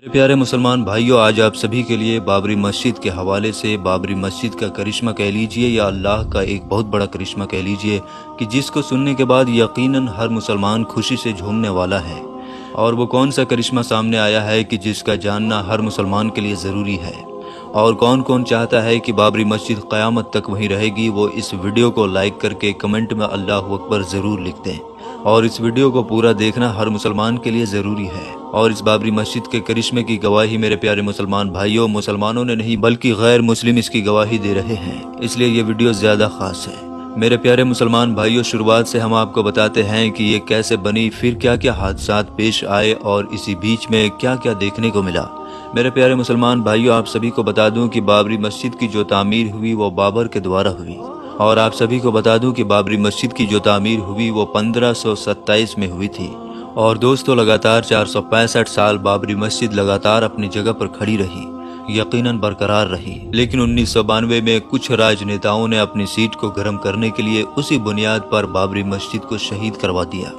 मेरे प्यारे मुसलमान भाइयों, आज आप सभी के लिए बाबरी मस्जिद के हवाले से बाबरी मस्जिद का करिश्मा कह लीजिए या अल्लाह का एक बहुत बड़ा करिश्मा कह लीजिए कि जिसको सुनने के बाद यकीनन हर मुसलमान खुशी से झूमने वाला है। और वो कौन सा करिश्मा सामने आया है कि जिसका जानना हर मुसलमान के लिए ज़रूरी है। और कौन कौन चाहता है कि बाबरी मस्जिद क़यामत तक वहीं रहेगी, वो इस वीडियो को लाइक करके कमेंट में अल्लाह अकबर ज़रूर लिख दें। और इस वीडियो को पूरा देखना हर मुसलमान के लिए ज़रूरी है। और इस बाबरी मस्जिद के करिश्मे की गवाही मेरे प्यारे मुसलमान भाइयों, मुसलमानों ने नहीं बल्कि गैर मुस्लिम इसकी गवाही दे रहे हैं, इसलिए ये वीडियो ज़्यादा ख़ास है। मेरे प्यारे मुसलमान भाइयों, शुरुआत से हम आपको बताते हैं कि ये कैसे बनी, फिर क्या क्या हादसात पेश आए और इसी बीच में क्या क्या देखने को मिला। मेरे प्यारे मुसलमान भाइयों, आप सभी को बता दूं कि बाबरी मस्जिद की जो तामीर हुई वो बाबर के द्वारा हुई। और आप सभी को बता दूं कि बाबरी मस्जिद की जो तामीर हुई वो 1527 में हुई थी। और दोस्तों, लगातार 465 साल बाबरी मस्जिद लगातार अपनी जगह पर खड़ी रही, यकीनन बरकरार रही। लेकिन 1992 में कुछ राजनेताओं ने अपनी सीट को गर्म करने के लिए उसी बुनियाद पर बाबरी मस्जिद को शहीद करवा दिया,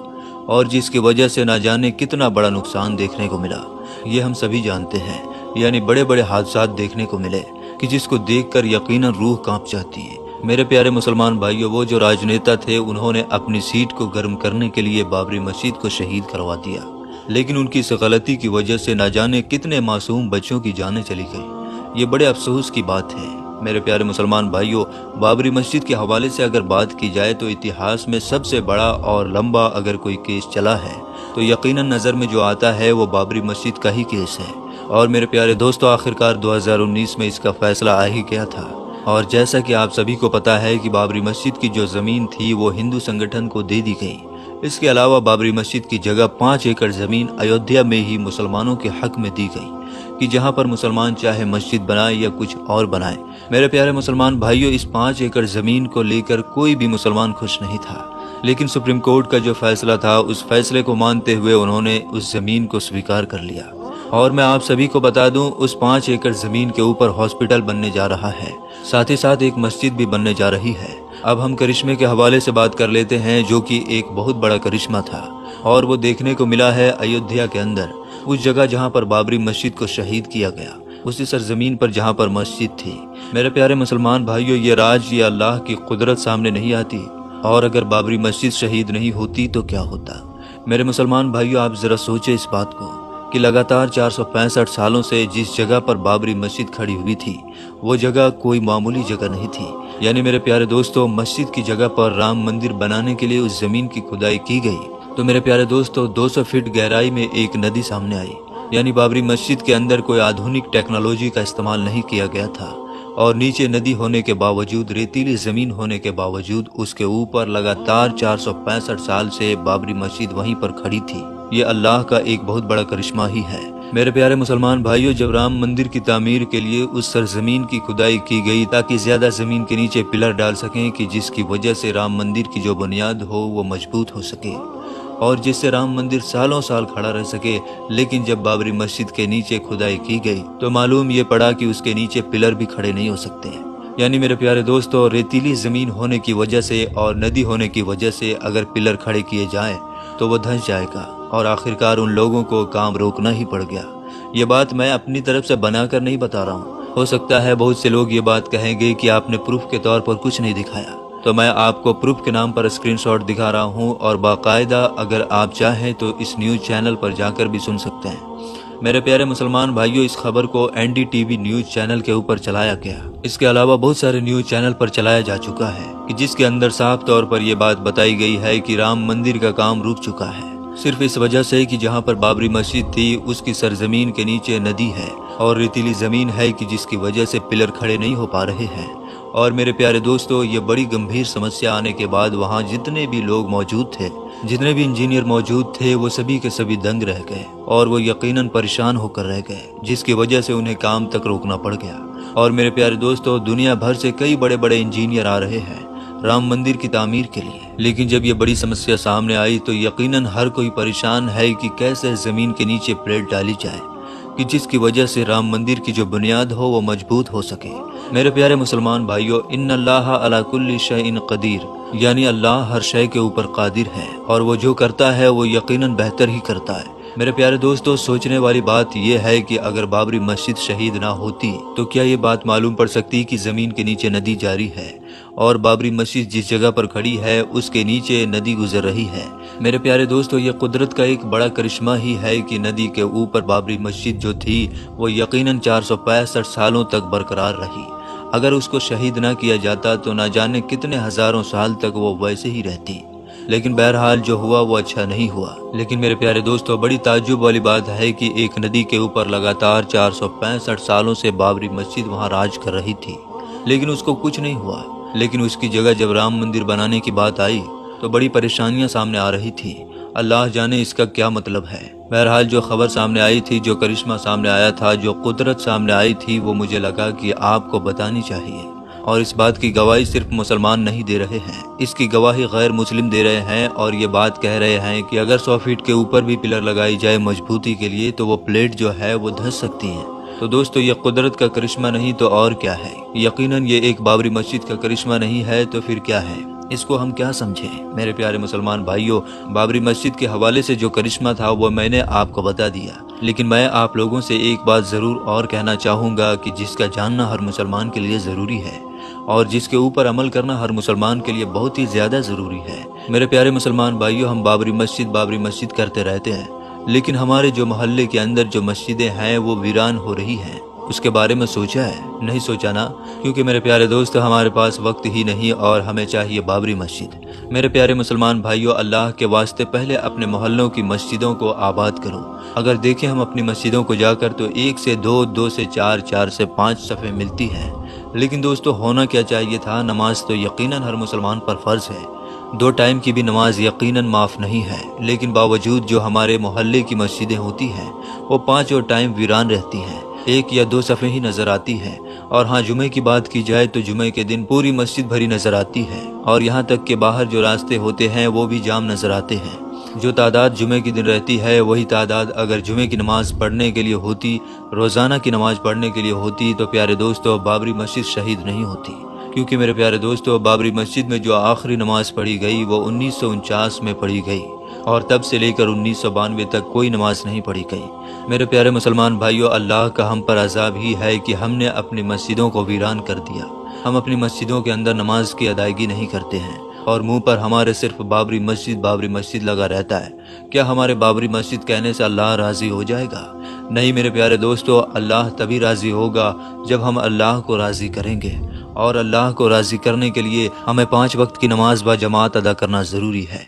और जिसकी वजह से ना जाने कितना बड़ा नुकसान देखने को मिला। ये हम सभी जानते हैं, यानी बड़े बड़े हादसात देखने को मिले कि जिसको देखकर यकीनन रूह कांप जाती है। मेरे प्यारे मुसलमान भाइयों, वो जो राजनेता थे उन्होंने अपनी सीट को गर्म करने के लिए बाबरी मस्जिद को शहीद करवा दिया, लेकिन उनकी इस गलती की वजह से ना जाने कितने मासूम बच्चों की जानें चली गई। ये बड़े अफसोस की बात है। मेरे प्यारे मुसलमान भाइयों, बाबरी मस्जिद के हवाले से अगर बात की जाए तो इतिहास में सबसे बड़ा और लंबा अगर कोई केस चला है तो यकीनन नज़र में जो आता है वो बाबरी मस्जिद का ही केस है। और मेरे प्यारे दोस्तों, आखिरकार 2019 में इसका फैसला आ ही गया था। और जैसा कि आप सभी को पता है कि बाबरी मस्जिद की जो ज़मीन थी वो हिंदू संगठन को दे दी गई। इसके अलावा बाबरी मस्जिद की जगह 5 एकड़ ज़मीन अयोध्या में ही मुसलमानों के हक में दी गई कि जहां पर मुसलमान चाहे मस्जिद बनाए या कुछ और बनाए। मेरे प्यारे मुसलमान भाइयों, इस 5 एकड़ ज़मीन को लेकर कोई भी मुसलमान खुश नहीं था, लेकिन सुप्रीम कोर्ट का जो फैसला था उस फैसले को मानते हुए उन्होंने उस ज़मीन को स्वीकार कर लिया। और मैं आप सभी को बता दूं, उस 5 एकड़ ज़मीन के ऊपर हॉस्पिटल बनने जा रहा है, साथ ही साथ एक मस्जिद भी बनने जा रही है। अब हम करिश्मे के हवाले से बात कर लेते हैं, जो कि एक बहुत बड़ा करिश्मा था और वो देखने को मिला है अयोध्या के अंदर, उस जगह जहां पर बाबरी मस्जिद को शहीद किया गया, उसी सरजमीन पर जहां पर मस्जिद थी। मेरे प्यारे मुसलमान भाइयों, ये राज या अल्लाह की कुदरत सामने नहीं आती। और अगर बाबरी मस्जिद शहीद नहीं होती तो क्या होता। मेरे मुसलमान भाइयों, आप जरा सोचे इस बात को कि लगातार 465 सालों से जिस जगह पर बाबरी मस्जिद खड़ी हुई थी वो जगह कोई मामूली जगह नहीं थी। यानी मेरे प्यारे दोस्तों, मस्जिद की जगह पर राम मंदिर बनाने के लिए उस जमीन की खुदाई की गई तो मेरे प्यारे दोस्तों 200 फीट गहराई में एक नदी सामने आई। यानी बाबरी मस्जिद के अंदर कोई आधुनिक टेक्नोलॉजी का इस्तेमाल नहीं किया गया था, और नीचे नदी होने के बावजूद, रेतीली जमीन होने के बावजूद उसके ऊपर लगातार 465 साल से बाबरी मस्जिद वहीं पर खड़ी थी। ये अल्लाह का एक बहुत बड़ा करिश्मा ही है। मेरे प्यारे मुसलमान भाइयों, जब राम मंदिर की तामीर के लिए उस सरजमीन की खुदाई की गई ताकि ज्यादा जमीन के नीचे पिलर डाल सकें कि जिसकी वजह से राम मंदिर की जो बुनियाद हो वो मजबूत हो सके और जिससे राम मंदिर सालों साल खड़ा रह सके, लेकिन जब बाबरी मस्जिद के नीचे खुदाई की गई तो मालूम ये पड़ा कि उसके नीचे पिलर भी खड़े नहीं हो सकते। यानी मेरे प्यारे दोस्तों, रेतीली जमीन होने की वजह से और नदी होने की वजह से अगर पिलर खड़े किए जाएं तो वो धंस जाएगा और आखिरकार उन लोगों को काम रोकना ही पड़ गया। ये बात मैं अपनी तरफ से बनाकर नहीं बता रहा हूँ। हो सकता है बहुत से लोग ये बात कहेंगे कि आपने प्रूफ के तौर पर कुछ नहीं दिखाया, तो मैं आपको प्रूफ के नाम पर स्क्रीनशॉट दिखा रहा हूँ और बाकायदा अगर आप चाहें तो इस न्यूज़ चैनल पर जाकर भी सुन सकते हैं। मेरे प्यारे मुसलमान भाइयों, इस खबर को NDTV न्यूज़ चैनल के ऊपर चलाया गया। इसके अलावा बहुत सारे न्यूज़ चैनल पर चलाया जा चुका है कि जिसके अंदर साफ तौर पर यह बात बताई गई है कि राम मंदिर का काम रुक चुका है, सिर्फ इस वजह से कि जहां पर बाबरी मस्जिद थी उसकी सरजमीन के नीचे नदी है और रेतीली जमीन है कि जिसकी वजह से पिलर खड़े नहीं हो पा रहे हैं। और मेरे प्यारे दोस्तों, ये बड़ी गंभीर समस्या आने के बाद वहाँ जितने भी लोग मौजूद थे, जितने भी इंजीनियर मौजूद थे, वो सभी के सभी दंग रह गए और वो यकीनन परेशान होकर रह गए, जिसकी वजह से उन्हें काम तक रोकना पड़ गया। और मेरे प्यारे दोस्तों, दुनिया भर से कई बड़े बड़े इंजीनियर आ रहे हैं राम मंदिर की तामीर के लिए, लेकिन जब ये बड़ी समस्या सामने आई तो यकीनन हर कोई परेशान है कि कैसे जमीन के नीचे प्लेट डाली जाए कि जिसकी वजह से राम मंदिर की जो बुनियाद हो वो मजबूत हो सके। मेरे प्यारे मुसलमान भाइयों, इन्नल्लाह अला कुल्ली शैइन कदीर, यानी अल्लाह हर शय के ऊपर कादिर है और वो जो करता है वो यकीनन बेहतर ही करता है। मेरे प्यारे दोस्तों, सोचने वाली बात यह है कि अगर बाबरी मस्जिद शहीद ना होती तो क्या ये बात मालूम पड़ सकती कि ज़मीन के नीचे नदी जारी है और बाबरी मस्जिद जिस जगह पर खड़ी है उसके नीचे नदी गुजर रही है। मेरे प्यारे दोस्तों, ये कुदरत का एक बड़ा करिश्मा ही है कि नदी के ऊपर बाबरी मस्जिद जो थी वो यकीनन 465 सालों तक बरकरार रही। अगर उसको शहीद ना किया जाता तो ना जाने कितने हजारों साल तक वो वैसे ही रहती। लेकिन बहरहाल जो हुआ वो अच्छा नहीं हुआ। लेकिन मेरे प्यारे दोस्तों, बड़ी ताज्जुब वाली बात है कि एक नदी के ऊपर लगातार 465 सालों से बाबरी मस्जिद वहां राज कर रही थी, लेकिन उसको कुछ नहीं हुआ। लेकिन उसकी जगह जब राम मंदिर बनाने की बात आई तो बड़ी परेशानियां सामने आ रही थी। अल्लाह जाने इसका क्या मतलब है। बहरहाल जो खबर सामने आई थी, जो करिश्मा सामने आया था, जो कुदरत सामने आई थी, वो मुझे लगा कि आपको बतानी चाहिए। और इस बात की गवाही सिर्फ मुसलमान नहीं दे रहे हैं, इसकी गवाही गैर मुस्लिम दे रहे हैं और ये बात कह रहे हैं कि अगर 100 फीट के ऊपर भी पिलर लगाई जाए मजबूती के लिए तो वो प्लेट जो है वो धंस सकती है। तो दोस्तों, ये कुदरत का करिश्मा नहीं तो और क्या है। यकीनन ये एक बाबरी मस्जिद का करिश्मा नहीं है तो फिर क्या है। इसको हम क्या समझें। मेरे प्यारे मुसलमान भाइयों, बाबरी मस्जिद के हवाले से जो करिश्मा था वो मैंने आपको बता दिया, लेकिन मैं आप लोगों से एक बात जरूर और कहना चाहूँगा कि जिसका जानना हर मुसलमान के लिए ज़रूरी है और जिसके ऊपर अमल करना हर मुसलमान के लिए बहुत ही ज़्यादा ज़रूरी है। मेरे प्यारे मुसलमान भाइयों, हम बाबरी मस्जिद करते रहते हैं, लेकिन हमारे जो मोहल्ले के अंदर जो मस्जिदें हैं वो वीरान हो रही हैं, उसके बारे में सोचा है? नहीं सोचा ना, क्योंकि मेरे प्यारे दोस्त हमारे पास वक्त ही नहीं और हमें चाहिए बाबरी मस्जिद। मेरे प्यारे मुसलमान भाइयों, अल्लाह के वास्ते पहले अपने मोहल्लों की मस्जिदों को आबाद करो। अगर देखें हम अपनी मस्जिदों को जाकर तो 1 से 2, 2 से 4, 4 से 5 सफ़े मिलती हैं। लेकिन दोस्तों, होना क्या चाहिए था, नमाज तो यकीनन हर मुसलमान पर फ़र्ज़ है। 2 टाइम की भी नमाज यकीनन माफ़ नहीं है, लेकिन बावजूद जो हमारे मोहल्ले की मस्जिदें होती हैं वो 5 टाइम वीरान रहती हैं, 1 या 2 सफ़े ही नज़र आती हैं। और हाँ, जुमे की बात की जाए तो जुमे के दिन पूरी मस्जिद भरी नज़र आती है और यहाँ तक कि बाहर जो रास्ते होते हैं वो भी जाम नज़र आते हैं। जो तादाद जुमे के दिन रहती है वही तादाद अगर जुमे की नमाज़ पढ़ने के लिए होती, रोज़ाना की नमाज़ पढ़ने के लिए होती, तो प्यारे दोस्तों बाबरी मस्जिद शहीद नहीं होती। क्योंकि मेरे प्यारे दोस्तों, बाबरी मस्जिद में जो आखिरी नमाज़ पढ़ी गई वो 1949 में पढ़ी गई और तब से लेकर 1992 तक कोई नमाज नहीं पढ़ी गई। मेरे प्यारे मुसलमान भाइयों, अल्लाह का हम पर अज़ाब ही है कि हमने अपनी मस्जिदों को वीरान कर दिया। हम अपनी मस्जिदों के अंदर नमाज की अदायगी नहीं करते हैं और मुंह पर हमारे सिर्फ बाबरी मस्जिद लगा रहता है। क्या हमारे बाबरी मस्जिद कहने से अल्लाह राज़ी हो जाएगा? नहीं मेरे प्यारे दोस्तों, अल्लाह तभी राज़ी होगा जब हम अल्लाह को राज़ी करेंगे और अल्लाह को राज़ी करने के लिए हमें 5 वक्त की नमाज ब जमात अदा करना ज़रूरी है।